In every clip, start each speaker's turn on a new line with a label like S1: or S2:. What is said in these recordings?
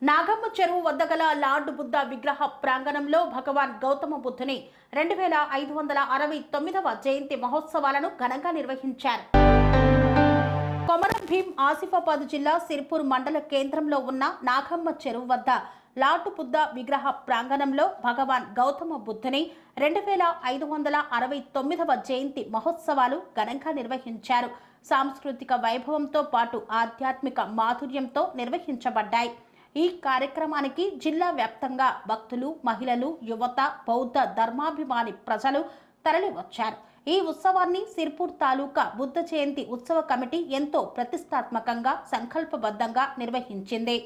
S1: నాగమ్మ చెరువు వద్ద గల లార్డ్ బుద్ధ విగ్రహ ప్రాంగణంలో భగవాన్ గౌతమ బుద్ధుని 2569వ జయంతి మహోత్సవాలను ఘనంగా నిర్వహించారు. కొమరం భీం ఆసిఫాబాద్ జిల్లా సిర్పూర్ మండల కేంద్రంలో ఉన్న నాగమ్మ చెరువు వద్ద లార్డ్ బుద్ధ విగ్రహ ప్రాంగణంలో భగవాన్ గౌతమ బుద్ధుని 2569వ జయంతి మహోత్సవాలు ఘనంగా నిర్వహించారు. సాంస్కృతిక వైభవంతో పాటు ఆధ్యాత్మిక మాధుర్యంతో నిర్వహించబడ్డాయి. ఈ కార్యక్రమానికి జిల్లా వ్యాప్తంగా భక్తులు, మహిళలు, యువత, బౌద్ధ ధర్మాభిమాని ప్రజలు తరలివచ్చారు. ఈ ఉత్సవాన్ని సిర్పూర్ తాలూకా బుద్ధ జయంతి ఉత్సవ కమిటీ ఎంతో ప్రతిష్టాత్మకంగా సంకల్పబద్ధంగా నిర్వహించింది.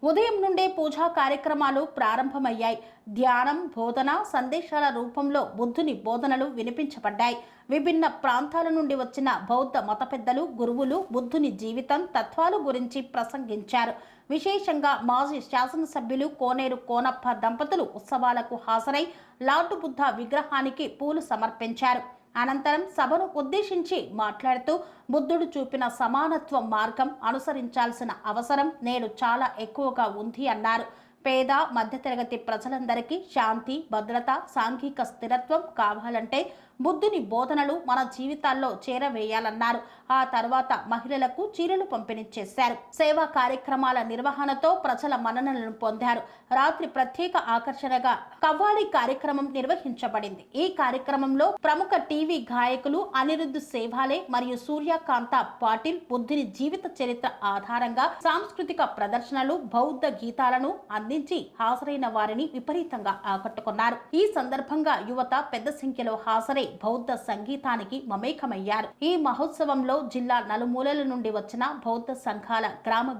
S1: ఉదయం నుండే పూజా కార్యక్రమాలు ప్రారంభమయ్యాయి. ధ్యానం, బోధన, సందేశాల రూపంలో బుద్ధుని బోధనలు వినిపించబడ్డాయి. విభిన్న ప్రాంతాల నుండి వచ్చిన బౌద్ధ మత పెద్దలు, గురువులు బుద్ధుని జీవితం, తత్వాలు గురించి ప్రసంగించారు. విశేషంగా మాజీ శాసనసభ్యులు కోనేరు కోనప్ప దంపతులు ఉత్సవాలకు హాజరై లార్డ్ బుద్ధ విగ్రహానికి పూలు సమర్పించారు. అనంతరం సభను ఉద్దేశించి మాట్లాడుతూ బుద్ధుడు చూపిన సమానత్వ మార్గం అనుసరించాల్సిన అవసరం నేడు చాలా ఎక్కువగా ఉంది అన్నారు. పేద, మధ్యతరగతి ప్రజలందరికీ శాంతి, భద్రత, సాంఘిక స్థిరత్వం కావాలంటే బుద్ధుని బోధనలు మన జీవితాల్లో చేరవేయాలన్నారు. ఆ తర్వాత మహిళలకు చీరలు పంపిణీ చేశారు. సేవా కార్యక్రమాల నిర్వహణతో ప్రజల మన్ననలను పొందారు. రాత్రి ప్రత్యేక ఆకర్షణగా కవ్వాలి కార్యక్రమం నిర్వహించబడింది. ఈ కార్యక్రమంలో ప్రముఖ టీవీ గాయకులు అనిరుద్ధ్ సేవాలే మరియు సూర్యకాంత పాటిల్ బుద్ధుని జీవిత చరిత్ర ఆధారంగా సాంస్కృతిక ప్రదర్శనలు, బౌద్ధ గీతాలను అందించి హాజరైన వారిని విపరీతంగా ఆకట్టుకున్నారు. ఈ సందర్భంగా యువత పెద్ద సంఖ్యలో హాజరై బౌద్ధ సంగీతానికి మమేకమయ్యారు. ఈ మహోత్సవంలో జిల్లా నలుమూలల నుండి వచ్చిన బౌద్ధ సంఘాల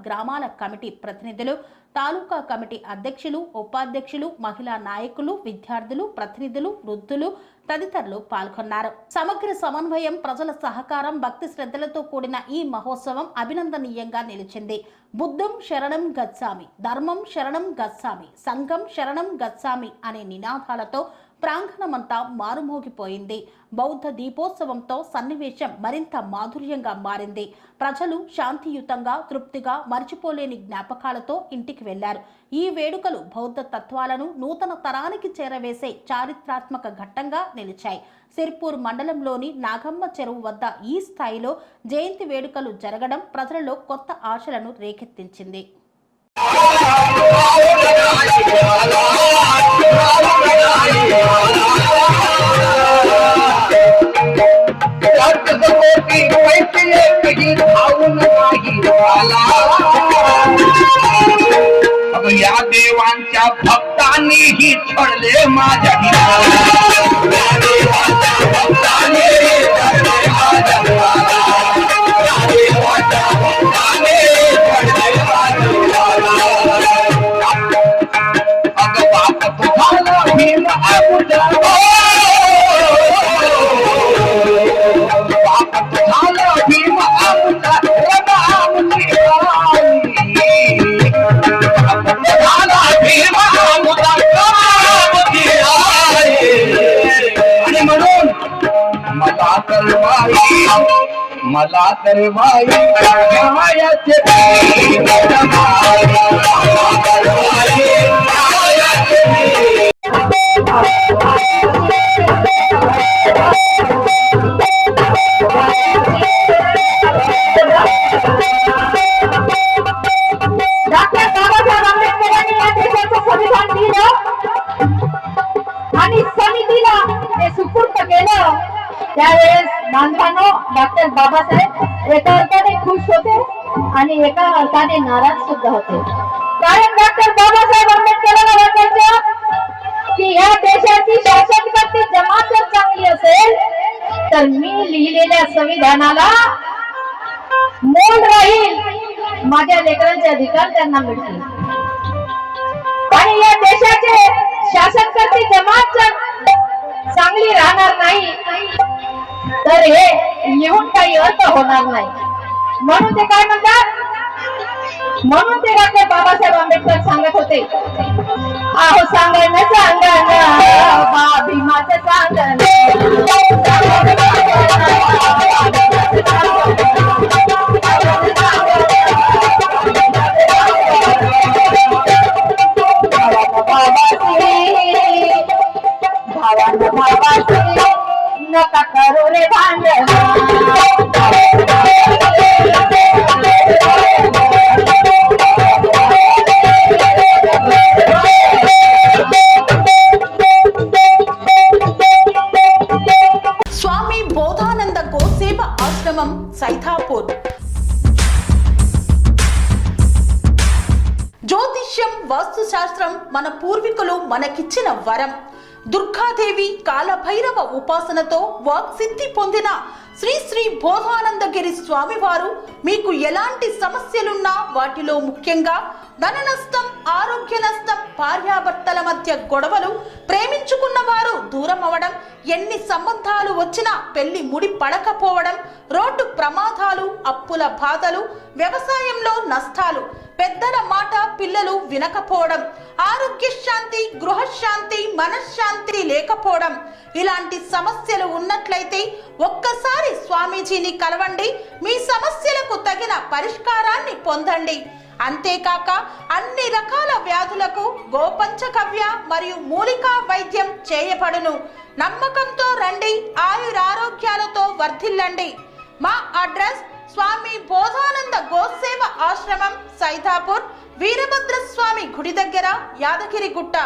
S1: గ్రామాల కమిటీ ప్రతినిధులు, తాలూకా కమిటీ అధ్యక్షులు, ఉపాధ్యక్షులు, మహిళా నాయకులు, విద్యార్థులు, ప్రతినిధులు, వృద్ధులు తదితరులు పాల్గొన్నారు. సమగ్ర సమన్వయం, ప్రజల సహకారం, భక్తి శ్రద్ధలతో కూడిన ఈ మహోత్సవం అభినందనీయంగా నిలిచింది. బుద్ధం శరణం గచ్చామి, ధర్మం శరణం గచ్చామి, సంఘం శరణం గచ్చామి అనే నినాదాలతో ప్రాంగణమంతా మారుమోగిపోయింది. బౌద్ధ దీపోత్సవంతో సన్నివేశం మరింత మాధుర్యంగా మారింది. ప్రజలు శాంతియుతంగా, తృప్తిగా, మర్చిపోలేని జ్ఞాపకాలతో ఇంటికి వెళ్లారు. ఈ వేడుకలు బౌద్ధ తత్వాలను నూతన తరానికి చేరవేసే చారిత్రాత్మక ఘట్టంగా నిలిచాయి. సిర్పూర్ మండలంలోని నాగమ్మ చెరువు వద్ద ఈ స్థాయిలో జయంతి వేడుకలు జరగడం ప్రజలలో కొత్త ఆశలను రేకెత్తించింది.
S2: या देवांच्या भक्तांनीही छळले माझ्या मला तर
S3: आणि समितीला ते सुपूर्द केलं. त्यावेळेस बांधवांनो, डॉक्टर बाबासाहेब एका अर्थाने खुश होते आणि एका अर्थाने नाराज सुद्धा होते. कारण डॉक्टर बाबासाहेब आंबेडकरांना वाटायचं की या देशाची शासनकर्ती जमात जर चांगली असेल तर मी लिहिलेल्या संविधानाला मोल राहील, माझ्या लेकरांचे अधिकार त्यांना मिळतील. आणि या देशाचे शासनकर्ती जमात जर चांगली राहणार नाही तर हे लिहून काही अर्थ होणार नाही. म्हणून ते काय म्हणतात, म्हणून ते डॉक्टर बाबासाहेब आंबेडकर सांगत होते, आहो सांगण सांगण बा भीमाचं सांगण
S1: జ్యోతిష్యం వాస్తుశాస్త్రం మన పూర్వీకులు మనకిచ్చిన వరం. దుర్గాదేవి కాలభైరవ ఉపాసనతో వాక్సిద్ధి పొందిన శ్రీ శ్రీ బోధానందగిరి స్వామివారు మీకు ఎలాంటి సమస్యలున్నా, వాటిలో ముఖ్యంగా ధన నష్టం, ఆరోగ్య నష్టం, భార్యాభర్తల మధ్య గొడవలు, ప్రేమించుకున్న వారు దూరం అవడం, ఎన్ని సంబంధాలు వచ్చినా పెళ్లి ముడి పడకపోవడం, రోడ్డు ప్రమాదాలు, అప్పుల బాధలు, వ్యవసాయంలో నష్టాలు, పెద్దల మాట పిల్లలు వినకపోవడం, ఆరోగ్య శాంతి, గృహశాంతి, మనశ్శాంతి లేకపోవడం, ఇలాంటి సమస్యలు ఉన్నట్లయితే ఒక్కసారి స్వామీజీని కలవండి. మీ సమస్యలకు తగిన పరిష్కారాన్ని పొందండి. అంతేకాక అన్ని రకాల వ్యాధులకు గోపంచకవ్య మరియు మూలికా వైద్యం చేయబడును. నమ్మకంతో రండి, ఆయురారోగ్యాలతో వర్ధిల్లండి. మా అడ్రస్ స్వామి బోధానంద గోసేవ ఆశ్రమం, సైదాపూర్, వీరభద్రస్వామి గుడి దగ్గర, యాదగిరిగుట్ట.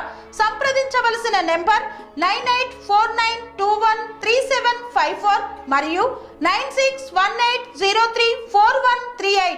S1: సంప్రదించవలసిన నెంబర్ 9849213754 మరియు 9618034138.